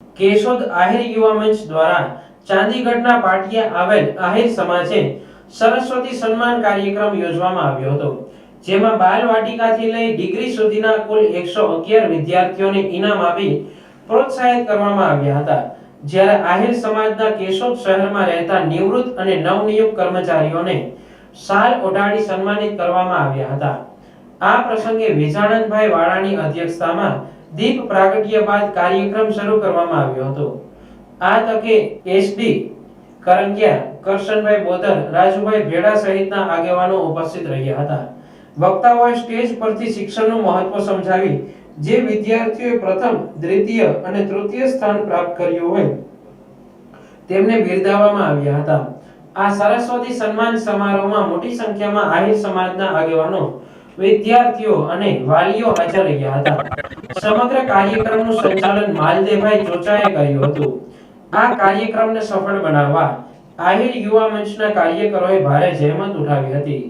કેશોદ આહિર યુવા મંચ દ્વારા ચાંદીગઢના પાટિયા આવેલ આહિર સમાજે સરસ્વતી સન્માન કાર્યક્રમ યોજવામાં આવ્યો હતો, જેમાં બાલવાટિકાથી લઈ ડિગ્રી સુધીના કુલ 111 વિદ્યાર્થીઓને ઇનામ આપી પ્રોત્સાહિત કરવામાં આવ્યા હતા. જ્યારે આહિર સમાજના કેશોદ શહેરમાં રહેતા નિવૃત્ત અને નવનિયુક્ત કર્મચારીઓને શાલ ઓઢાડી સન્માનિત કરવામાં આવ્યા હતા. આ પ્રસંગે વિજાનંદભાઈ વાળાની અધ્યક્ષતામાં દીપ પ્રાગટ્ય બાદ કાર્યક્રમ શરૂ કરવામાં આવ્યો હતો. આ તકે એસડી કરંગિયા, કરશનભાઈ બોદર, રાજુભાઈ ભેડા સહિતના આગેવાનો ઉપસ્થિત રહ્યા હતા. વક્તાઓએ સ્ટેજ પરથી શિક્ષણનું મહત્વ સમજાવી જે વિદ્યાર્થીઓએ પ્રથમ, દ્વિતીય અને તૃતીય સ્થાન પ્રાપ્ત કર્યું હોય તેમને બિરદાવવામાં આવ્યા હતા. આ સરસ્વતી સન્માન સમારોહમાં મોટી સંખ્યામાં આહિર સમાજના આગેવાનો, વિદ્યાર્થીઓ અને વાલીઓ હાજર રહ્યા હતા. સમગ્ર કાર્યક્રમનું સંચાલન માલદેવભાઈ ચોચાએ કર્યું હતું. આ કાર્યક્રમને સફળ બનાવવા આહિર યુવા મંચના કાર્યકરોએ ભારે જહેમત ઉઠાવી હતી.